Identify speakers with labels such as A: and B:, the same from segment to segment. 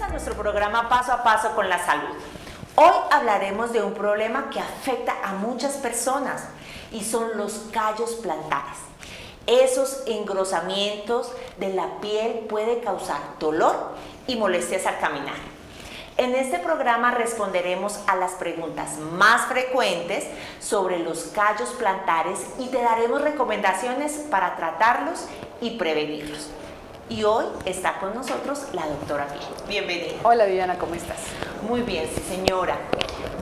A: Bienvenidos a nuestro programa Paso a Paso con la Salud. Hoy hablaremos de un problema que afecta a muchas personas y son los callos plantares. Esos engrosamientos de la piel pueden causar dolor y molestias al caminar. En este programa responderemos a las preguntas más frecuentes sobre los callos plantares y te daremos recomendaciones para tratarlos y prevenirlos. Y hoy está con nosotros la doctora Piel. Bienvenida.
B: Hola Viviana, ¿cómo estás?
A: Muy bien, sí señora.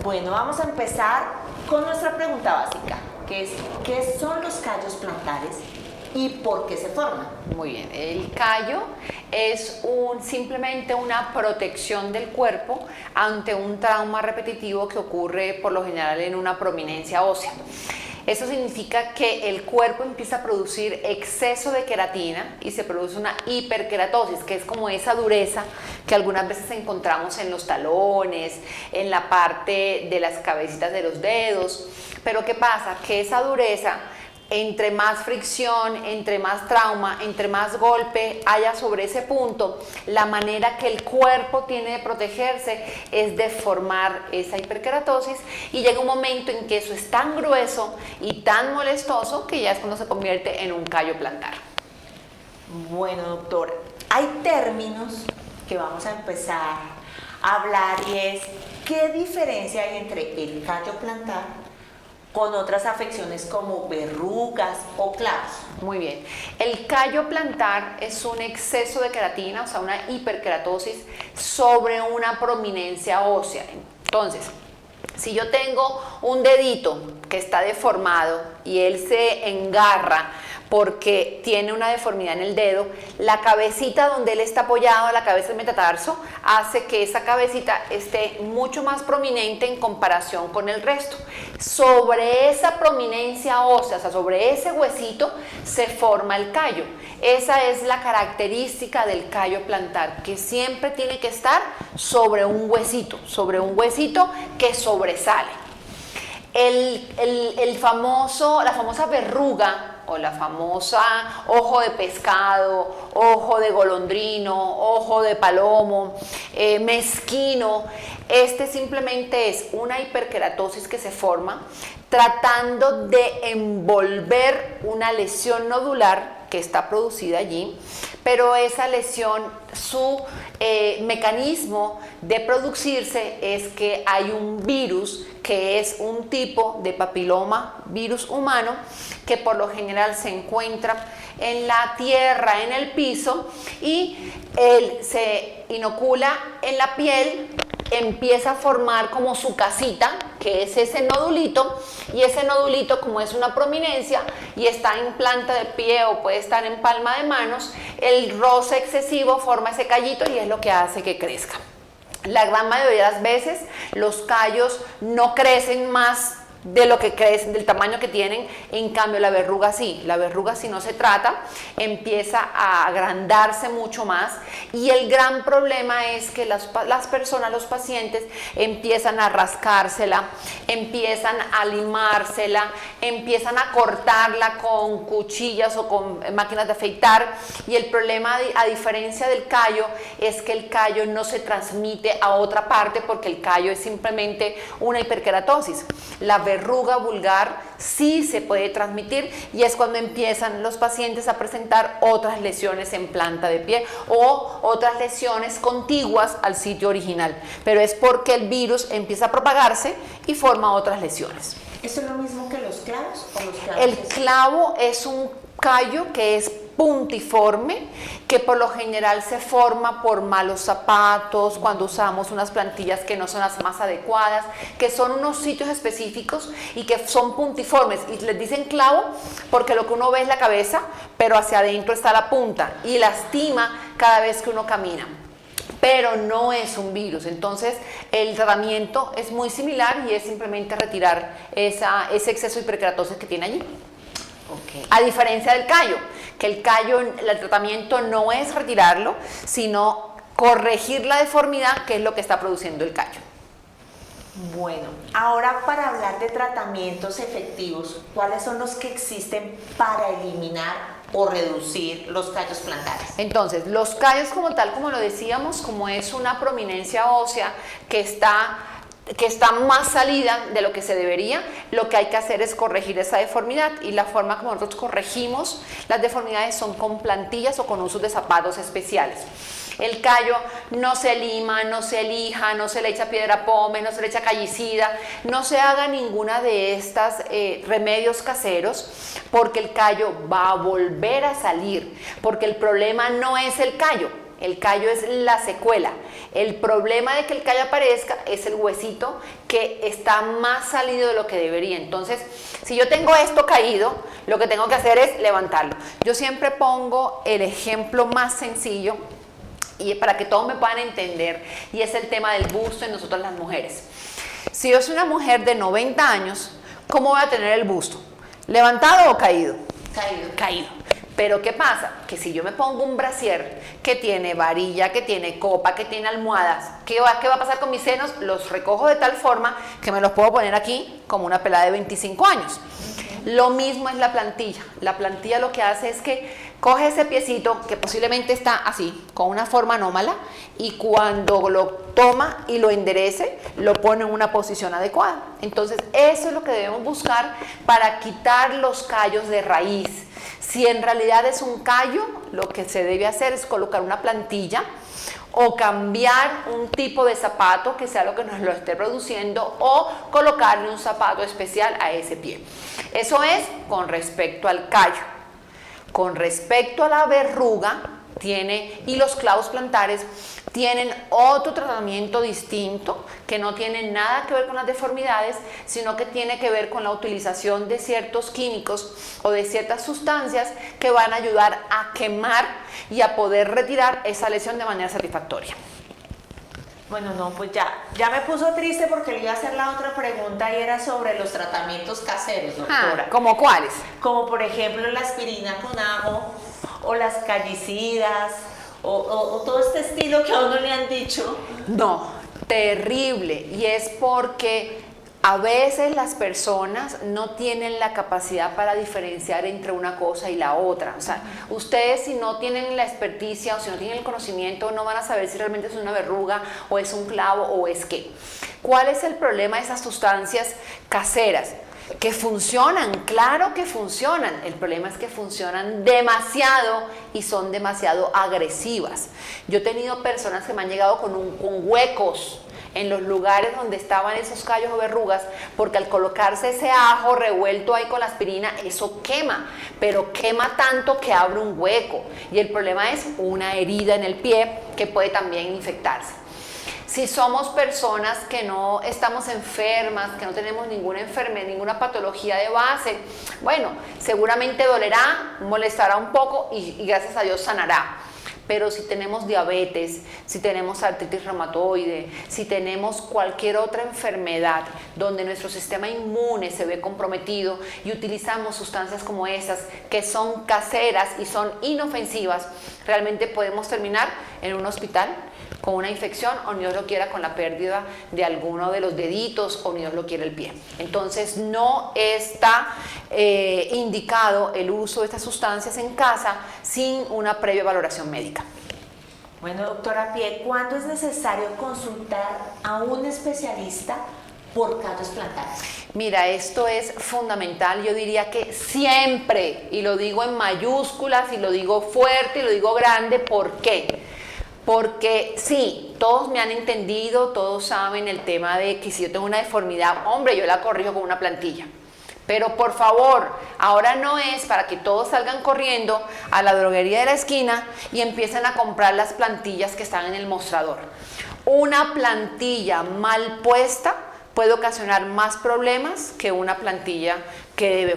A: Bueno, vamos a empezar con nuestra pregunta básica, que es ¿qué son los callos plantares y por qué se forman?
B: Muy bien, el callo es simplemente una protección del cuerpo ante un trauma repetitivo que ocurre por lo general en una prominencia ósea. Eso significa que el cuerpo empieza a producir exceso de queratina y se produce una hiperkeratosis, que es como esa dureza que algunas veces encontramos en los talones, en la parte de las cabecitas de los dedos. Pero ¿qué pasa? Que esa dureza, entre más fricción, entre más trauma, entre más golpe haya sobre ese punto, la manera que el cuerpo tiene de protegerse es de formar esa hiperkeratosis y llega un momento en que eso es tan grueso y tan molestoso que ya es cuando se convierte en un callo plantar.
A: Bueno, doctora, hay términos que vamos a empezar a hablar y es ¿qué diferencia hay entre el callo plantar con otras afecciones como verrugas o clavos?
B: Muy bien. El callo plantar es un exceso de queratina, o sea, una hiperkeratosis sobre una prominencia ósea. Entonces, si yo tengo un dedito que está deformado y él se engarra porque tiene una deformidad en el dedo, la cabecita donde él está apoyado, la cabeza del metatarso, hace que esa cabecita esté mucho más prominente en comparación con el resto. Sobre esa prominencia ósea, o sea, sobre ese huesito, se forma el callo. Esa es la característica del callo plantar, que siempre tiene que estar sobre un huesito que sobresale. La famosa verruga o la famosa ojo de pescado, ojo de golondrino, ojo de palomo, mezquino, simplemente es una hiperkeratosis que se forma tratando de envolver una lesión nodular que está producida allí, pero esa lesión, su mecanismo de producirse es que hay un virus que es un tipo de papiloma virus humano que por lo general se encuentra en la tierra, en el piso, y él se inocula en la piel, empieza a formar como su casita, que es ese nodulito, y ese nodulito, como es una prominencia y está en planta de pie o puede estar en palma de manos, el roce excesivo forma ese callito y es lo que hace que crezca. La gran mayoría de las veces los callos no crecen más de lo que crecen, del tamaño que tienen, en cambio la verruga sí. La verruga, si no se trata, empieza a agrandarse mucho más y el gran problema es que las personas, los pacientes, empiezan a rascársela, empiezan a limársela, empiezan a cortarla con cuchillas o con máquinas de afeitar, y el problema, a diferencia del callo, es que el callo no se transmite a otra parte porque el callo es simplemente una hiperkeratosis. La verruga vulgar sí se puede transmitir y es cuando empiezan los pacientes a presentar otras lesiones en planta de pie o otras lesiones contiguas al sitio original, pero es porque el virus empieza a propagarse y forma otras lesiones.
A: ¿Eso es lo mismo que los clavos o los clavos?
B: El clavo es un callo que es puntiforme, que por lo general se forma por malos zapatos, cuando usamos unas plantillas que no son las más adecuadas, que son unos sitios específicos y que son puntiformes, y les dicen clavo porque lo que uno ve es la cabeza, pero hacia adentro está la punta y lastima cada vez que uno camina. Pero no es un virus, entonces el tratamiento es muy similar y es simplemente retirar ese exceso de hiperkeratosis que tiene allí.
A: Okay.
B: A diferencia del callo, que el callo, el tratamiento no es retirarlo, sino corregir la deformidad, que es lo que está produciendo el callo.
A: Bueno, ahora para hablar de tratamientos efectivos, ¿cuáles son los que existen para eliminar o reducir los callos plantares?
B: Entonces, los callos como tal, como lo decíamos, como es una prominencia ósea que está más salida de lo que se debería, lo que hay que hacer es corregir esa deformidad, y la forma como nosotros corregimos las deformidades son con plantillas o con usos de zapatos especiales. El callo no se lima, no se lija, no se le echa piedra pómez, no se le echa callicida, no se haga ninguna de estas remedios caseros, porque el callo va a volver a salir, porque el problema no es el callo es la secuela. El problema de que el callo aparezca es el huesito que está más salido de lo que debería. Entonces, si yo tengo esto caído, lo que tengo que hacer es levantarlo. Yo siempre pongo el ejemplo más sencillo y para que todos me puedan entender, y es el tema del busto en nosotras las mujeres. Si yo soy una mujer de 90 años, ¿cómo voy a tener el busto? ¿Levantado o caído?
A: Caído.
B: Caído. Pero ¿qué pasa? Que si yo me pongo un brasier que tiene varilla, que tiene copa, que tiene almohadas, ¿qué va a pasar con mis senos? Los recojo de tal forma que me los puedo poner aquí como una pelada de 25 años. Lo mismo es la plantilla. La plantilla lo que hace es que coge ese piecito que posiblemente está así, con una forma anómala, y cuando lo toma y lo enderece, lo pone en una posición adecuada. Entonces, eso es lo que debemos buscar para quitar los callos de raíz. Si en realidad es un callo, lo que se debe hacer es colocar una plantilla o cambiar un tipo de zapato que sea lo que nos lo esté produciendo, o colocarle un zapato especial a ese pie. Eso es con respecto al callo. Con respecto a la verruga, y los clavos plantares tienen otro tratamiento distinto que no tiene nada que ver con las deformidades, sino que tiene que ver con la utilización de ciertos químicos o de ciertas sustancias que van a ayudar a quemar y a poder retirar esa lesión de manera satisfactoria.
A: Bueno, no, pues ya me puso triste porque le iba a hacer la otra pregunta, y era sobre los tratamientos caseros, doctora.
B: ¿Cómo cuáles?
A: Como por ejemplo la aspirina con ajo, o las callicidas, o todo este estilo que a uno le han dicho.
B: No, terrible. Y es porque a veces las personas no tienen la capacidad para diferenciar entre una cosa y la otra. O sea, ustedes, si no tienen la experticia o si no tienen el conocimiento, no van a saber si realmente es una verruga o es un clavo o es qué. ¿Cuál es el problema de esas sustancias caseras? Que funcionan, claro que funcionan. El problema es que funcionan demasiado y son demasiado agresivas. Yo he tenido personas que me han llegado con huecos en los lugares donde estaban esos callos o verrugas, porque al colocarse ese ajo revuelto ahí con la aspirina, eso quema, pero quema tanto que abre un hueco, y el problema es una herida en el pie que puede también infectarse. Si somos personas que no estamos enfermas, que no tenemos ninguna enfermedad, ninguna patología de base, bueno, seguramente dolerá, molestará un poco y gracias a Dios sanará. Pero si tenemos diabetes, si tenemos artritis reumatoide, si tenemos cualquier otra enfermedad donde nuestro sistema inmune se ve comprometido y utilizamos sustancias como esas que son caseras y son inofensivas, realmente podemos terminar en un hospital con una infección, o ni Dios lo quiera con la pérdida de alguno de los deditos, o ni Dios lo quiera el pie. Entonces no está indicado el uso de estas sustancias en casa sin una previa valoración médica.
A: Bueno, doctora Pie, ¿cuándo es necesario consultar a un especialista por callos plantares?
B: Mira, esto es fundamental. Yo diría que siempre, y lo digo en mayúsculas, y lo digo fuerte, y lo digo grande. ¿Por qué? Porque sí, todos me han entendido, todos saben el tema de que si yo tengo una deformidad, hombre, yo la corrijo con una plantilla. Pero por favor, ahora no es para que todos salgan corriendo a la droguería de la esquina y empiecen a comprar las plantillas que están en el mostrador. Una plantilla mal puesta puede ocasionar más problemas que una plantilla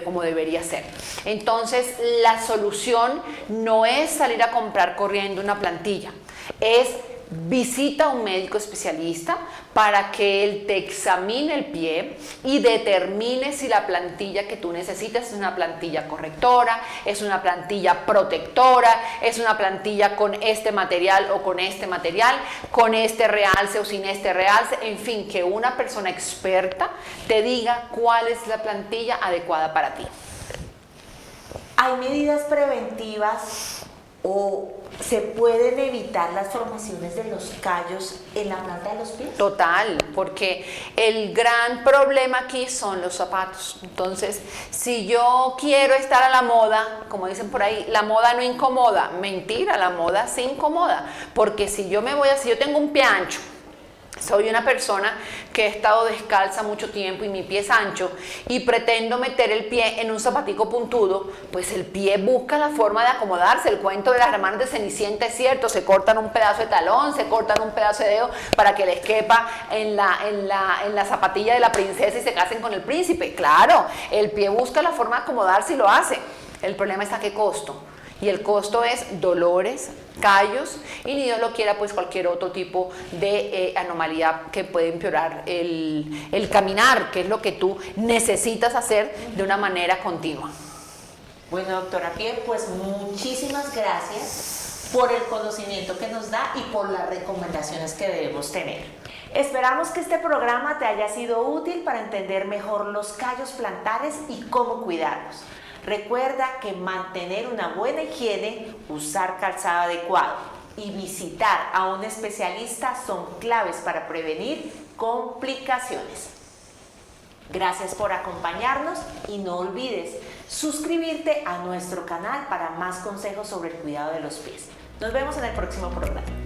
B: como debería ser. Entonces, la solución no es salir a comprar corriendo una plantilla, es visita a un médico especialista para que él te examine el pie y determine si la plantilla que tú necesitas es una plantilla correctora, es una plantilla protectora, es una plantilla con este material o con este material, con este realce o sin este realce, en fin, que una persona experta te diga cuál es la plantilla adecuada para ti.
A: ¿Hay medidas preventivas o se pueden evitar las formaciones de los callos en la planta de los pies?
B: Total, porque el gran problema aquí son los zapatos. Entonces, si yo quiero estar a la moda, como dicen por ahí, la moda no incomoda. Mentira, la moda sí incomoda. Porque si yo tengo un pie ancho, soy una persona que he estado descalza mucho tiempo y mi pie es ancho y pretendo meter el pie en un zapatico puntudo, pues el pie busca la forma de acomodarse. El cuento de las hermanas de Cenicienta es cierto, se cortan un pedazo de talón, se cortan un pedazo de dedo para que les quepa en la zapatilla de la princesa y se casen con el príncipe. Claro, el pie busca la forma de acomodarse y lo hace. El problema está a qué costo. Y el costo es dolores, callos y ni Dios lo quiera, pues cualquier otro tipo de anomalía que puede empeorar el caminar, que es lo que tú necesitas hacer de una manera continua.
A: Bueno, doctora Pie, pues muchísimas gracias por el conocimiento que nos da y por las recomendaciones que debemos tener. Esperamos que este programa te haya sido útil para entender mejor los callos plantares y cómo cuidarlos. Recuerda que mantener una buena higiene, usar calzado adecuado y visitar a un especialista son claves para prevenir complicaciones. Gracias por acompañarnos y no olvides suscribirte a nuestro canal para más consejos sobre el cuidado de los pies. Nos vemos en el próximo programa.